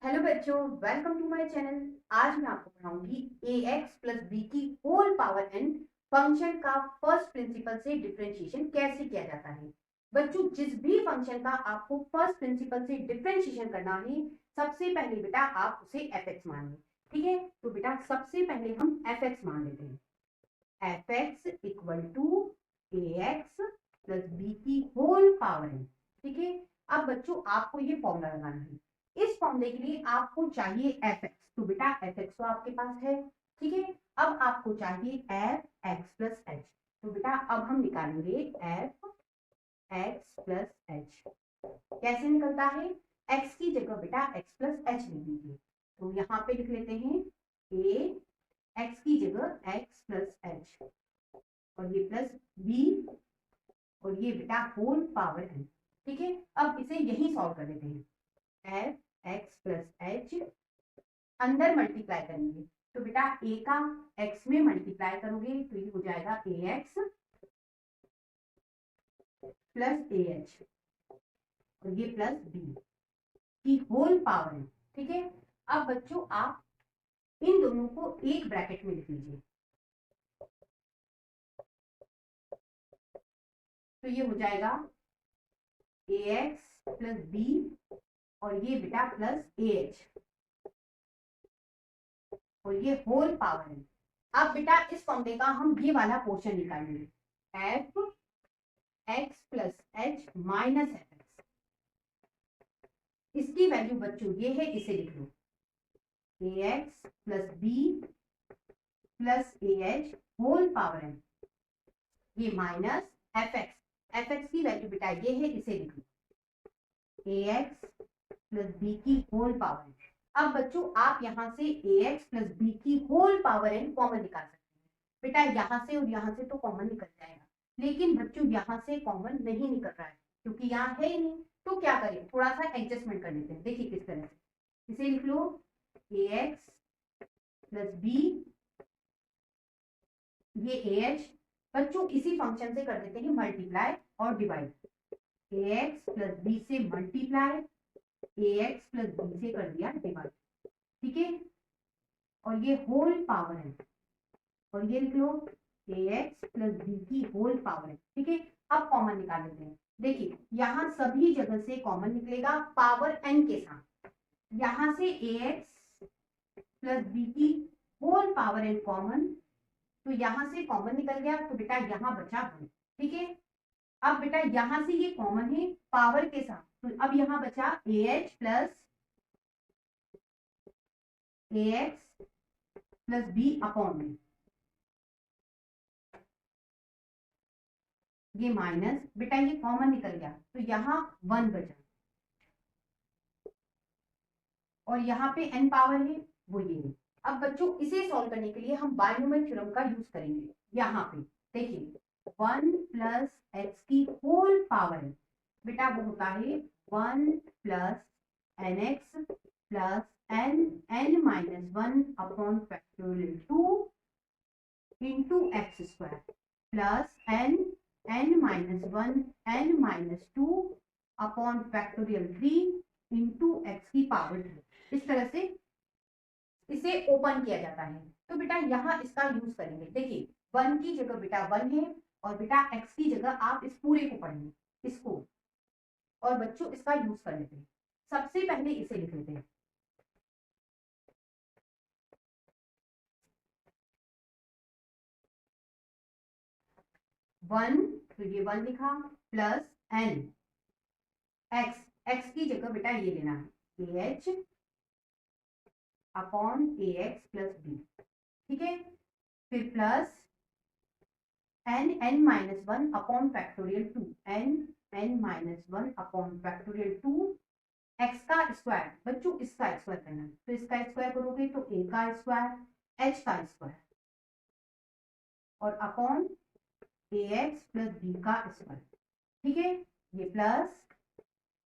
Hello बच्चों, welcome to my channel. आज मैं आपको पढ़ाऊंगी ax प्लस बी की होल पावर n फंक्शन का फर्स्ट प्रिंसिपल से डिफरेंशिएशन कैसे किया जाता है। बच्चों, जिस भी फंक्शन का आपको फर्स्ट प्रिंसिपल से डिफरेंशिएशन करना है, सबसे पहले बेटा आप उसे fx मान लो। ठीक है, तो बेटा सबसे पहले हम fx मान लेते हैं। fx equal to ax plus B की होल पावर n। ठीक है, अब बच्चों आपको ये फॉर्मूला लगाना है। इस फॉर्मूले के लिए आपको चाहिए एफ एक्स, तो बेटा एफ एक्स तो आपके पास है। ठीक है, अब आपको चाहिए एफ एक्स प्लस एच, तो बेटा अब हम निकालेंगे एफ एक्स प्लस एच। कैसे निकलता है? एक्स की जगह बेटा एक्स प्लस एच लिख दीजिए, तो यहाँ पे लिख लेते हैं ए एक्स की जगह एक्स प्लस एच, और ये प्लस बी, और ये बेटा होल पावर एन। ठीक है, अब इसे यही सॉल्व कर लेते हैं। एफ एक्स प्लस एच अंदर मल्टीप्लाई करेंगे, तो बेटा ए का एक्स में मल्टीप्लाई करोगे तो ये हो जाएगा ए एक्स प्लस ए एच, और ये प्लस बी की होल पावर है। ठीक है, अब बच्चों आप इन दोनों को एक ब्रैकेट में लिख लीजिए, तो ये हो जाएगा ए एक्स प्लस बी, और ये बेटा प्लस ए एच, और ये होल पावर है। अब बेटा इस फॉर्मूले का हम ये वाला पोर्शन निकालेंगे, F X plus H minus F X. इसकी वैल्यू बच्चों ये है, इसे लिख लो A X plus B plus A H whole power N, ये minus F X. F X की वैल्यू बेटा ये है, इसे लिख लो ए एक्स प्लस बी की होल पावर एन। अब बच्चों आप यहां से ए एक्स प्लस बी की होल पावर एन कॉमन निकाल सकते हैं। बेटा यहां से और यहां से तो कॉमन निकल जाएगा, लेकिन बच्चों यहां से कॉमन नहीं निकल रहा है क्योंकि यहाँ है ही नहीं। तो क्या करें, थोड़ा सा एडजस्टमेंट कर लेते हैं। देखिए किस तरह से, इसे लिख लो ए एक्स प्लस बी, ये ए एच। बच्चों इसी फंक्शन से कर देते हैं मल्टीप्लाई और डिवाइड। ए एक्स प्लस बी से मल्टीप्लाई, ए एक्स प्लस बी से कर दिया डिवाइड। ठीक है, और ये होल पावर है, और ये लिख लो ए एक्स प्लस बी की होल पावर है। ठीक है, अब कॉमन निकाल लेते हैं। देखिए यहां सभी जगह से कॉमन निकलेगा पावर एन के साथ। यहां से ए एक्स प्लस बी की होल पावर एन कॉमन, तो यहां से कॉमन निकल गया, तो बेटा यहां बचा वन। ठीक है, अब बेटा यहां से ये कॉमन है पावर के साथ, तो अब यहां बचा A H plus A X plus B upon में, ये माइनस, बेटा ये कॉमन निकल गया तो यहाँ वन बचा, और यहाँ पे n पावर है वो ये है। अब बच्चों इसे सॉल्व करने के लिए हम बायनोमियल थ्योरम का यूज करेंगे। यहाँ पे देखिए वन प्लस एक्स की होल पावर है, बेटा वो होता है one plus N X plus N N minus one upon factorial two into X square plus N N minus one N minus two upon factorial three into X की power three. इस तरह से इसे ओपन किया जाता है। तो बेटा यहाँ इसका यूज करेंगे। देखिए वन की जगह बेटा वन है, और बेटा एक्स की जगह आप इस पूरे को पढ़ेंगे इसको, और बच्चों इसका यूज कर लेते हैं। सबसे पहले इसे लिख लेते हैं, वन, तो ये वन लिखा प्लस एन एक्स, एक्स की जगह बेटा ये लेना है A H upon A X plus B. ठीक है, फिर plus N N minus one upon factorial two, N N minus one upon factorial two X का स्क्वायर। बच्चों इसका स्क्वायर करना है, तो इसका स्क्वायर करोगे तो ए का स्क्वायर एच का स्क्वायर, और upon A X plus B का स्क्वायर। ठीक है, ये plus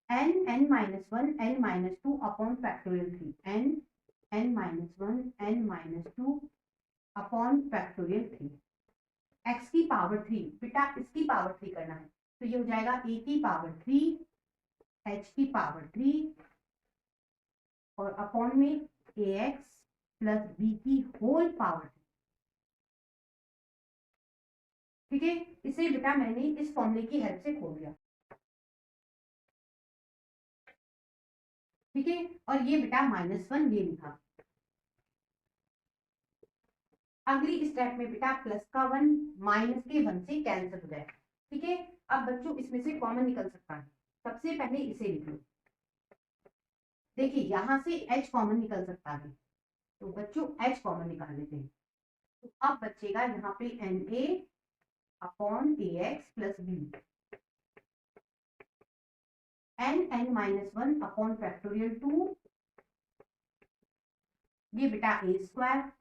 N N minus one N minus two upon factorial three, N N minus one N minus two upon factorial three, X की power three. बेटा इसकी power three करना है, तो ये हो जाएगा ए की पावर थ्री एच की पावर थ्री और अपॉन में ax प्लस b की होल पावर। ठीक है, इसे बेटा मैंने इस फॉर्मूले की हेल्प से खोल दिया। ठीक है, और ये बेटा -1 ये लिखा। अगली स्टेप में बेटा प्लस का 1 माइनस के 1 से कैंसिल हो जाएगा। ठीक है, अब बच्चों इसमें से कॉमन निकल सकता है। सबसे पहले इसे लिख लो। देखिए यहां से h कॉमन निकल सकता है, तो बच्चों h कॉमन निकाल लेते हैं। तो अब बचेगा यहाँ पे na upon ax plus b, n upon factorial 2, ये बेटा a स्क्वायर,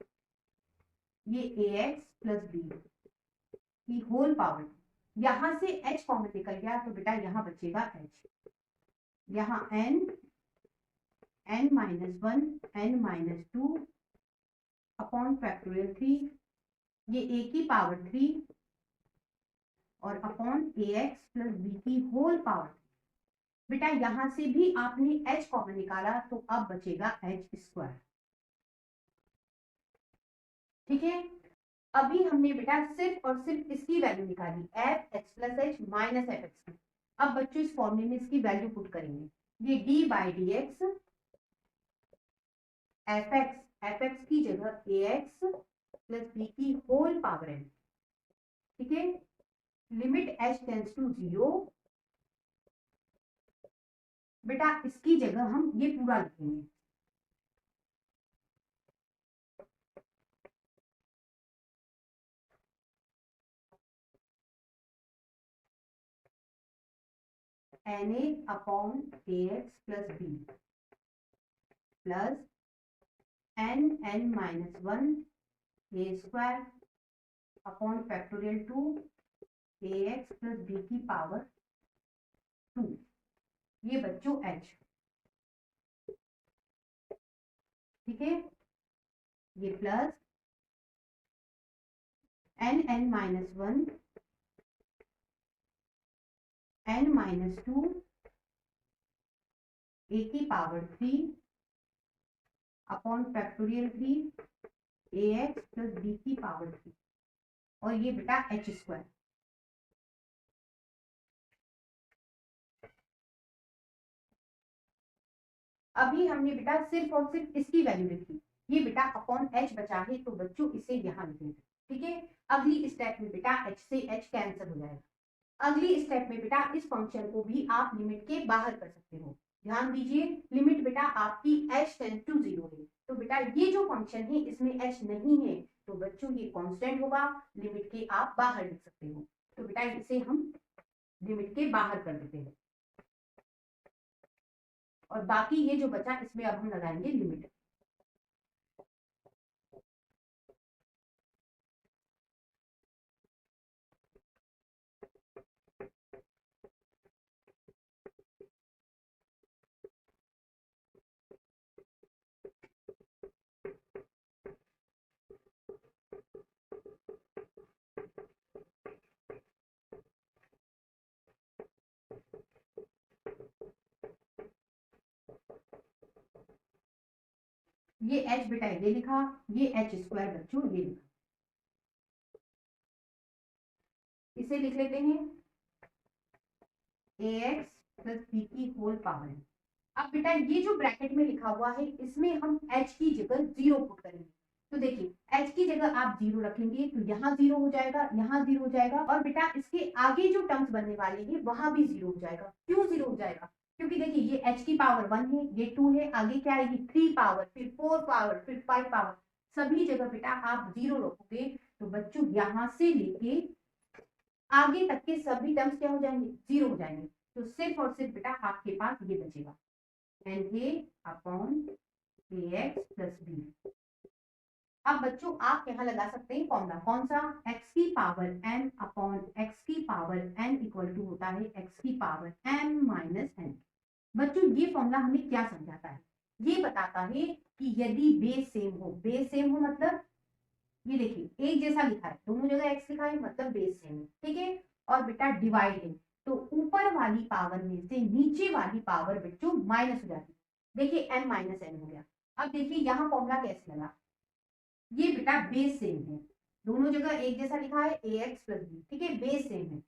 ये ax प्लस b की होल पावर। यहां से h कॉमन निकल गया तो बेटा यहाँ बचेगा h, यहाँ n -1 अपॉन फैक्टोरियल 3, ये a की पावर 3 और अपॉन ax प्लस b की होल पावर। बेटा यहां से भी आपने h कॉमन निकाला तो अब बचेगा h स्क्वायर। ठीक है, अभी हमने बेटा सिर्फ और सिर्फ इसकी वैल्यू निकाली, F X plus H minus F X की। अब बच्चों इस फॉर्मूले में इसकी वैल्यू पुट करेंगे। ये D by D x F X की जगह ए एक्स प्लस बी की होल पावर है। ठीक है, लिमिट एच टेंस टू 0। बेटा इसकी जगह हम ये पूरा लिखेंगे, na upon A X plus B plus n-1 A square upon factorial 2 A X plus B की पावर 2, ये बच्चों h। ठीक है, ये प्लस n-1 n-2 a की power 3 upon factorial 3 A X plus B की पावर 3 और ये बेटा h स्क्वायर। अभी हमने बेटा सिर्फ और सिर्फ इसकी वैल्यू लिखी, ये बेटा अपॉन h बचा है तो बच्चों इसे यहाँ लिखेंगे। ठीक है, अगली स्टेप में बेटा h से h कैंसिल हो जाएगा। अगली स्टेप में बेटा इस फंक्शन को भी आप लिमिट के बाहर कर सकते हो। ध्यान दीजिए, लिमिट बेटा आपकी h टेंस टू 0 है, तो बेटा ये जो फंक्शन है इसमें h नहीं है तो बच्चों ये कांस्टेंट होगा, लिमिट के आप बाहर लिख सकते हो। तो बेटा इसे हम लिमिट के बाहर कर देते हैं और बाकी ये जो बचा इसमें अब हम लगाएंगे लिमिट। ये h बेटा ये लिखा, ये h स्क्वायर बच्चों ये लिखा। इसे लिख लेते हैं ax प्लस b की होल पावर। अब बेटा ये जो ब्रैकेट में लिखा हुआ है इसमें हम h की जगह 0 पुट करेंगे। तो देखिए h की जगह आप 0 रखेंगे तो यहाँ 0 हो जाएगा, यहाँ 0 हो जाएगा और बेटा इसके आगे जो टर्म्स बनने वाले हैं वहां भी 0 हो जाएगा। क्यों 0 हो जाएगा? क्योंकि देखिए ये h की पावर 1 है, ये 2 है, आगे क्या आएगी 3 पावर, फिर 4 पावर, फिर 5 पावर, सभी जगह बेटा आप 0 रखोगे तो बच्चों यहाँ से लेके आगे तक के सभी टर्म्स क्या हो जाएंगे 0 हो जाएंगे। तो सिर्फ और सिर्फ बेटा आपके पास ये बचेगा na upon ax plus b। अब बच्चों आप यहाँ लगा सकते हैं फॉर्मूला, कौन सा? x की पावर m अपॉन x की पावर n इक्वल टू होता है x की पावर m माइनस n। बच्चों ये फॉर्मूला हमें क्या समझाता है? ये बताता है कि यदि बेस सेम हो, बेस सेम हो मतलब ये देखिए एक जैसा लिखा है, दोनों जगह x लिखा है मतलब बेस सेम है। ठीक है, और बेटा डिवाइड है तो ऊपर वाली पावर में से नीचे वाली पावर बच्चों माइनस हो जाती है। देखिए n माइनस एन हो गया। अब देखिए यहाँ फॉर्मूला कैसे लगा, ये बेटा बेस सेम है, दोनों जगह एक जैसा लिखा है ax प्लस बी, ठीक है, बेस सेम है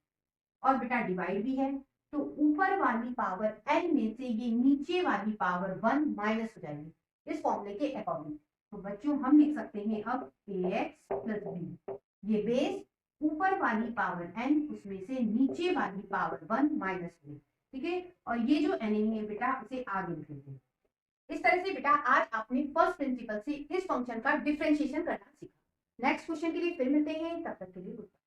और बेटा डिवाइड भी है, तो ऊपर वाली पावर n में से ये नीचे वाली पावर 1 माइनस हो जाएगी इस फॉर्मूले के अकॉर्डिंग। तो बच्चों हम लिख सकते हैं अब ax प्लस बी, ये बेस ऊपर वाली पावर n उसमें से नीचे वाली पावर 1 माइनस हुई, ठीक है, और ये जो n है बेटा उसे आगे लिख लेते हैं। इस तरह से बेटा आज आपने फर्स्ट प्रिंसिपल से इस फंक्शन का डिफरेंशिएशन करना सीखा। नेक्स्ट क्वेश्चन के लिए फिर मिलते हैं, तब तक के लिए गुड बाय।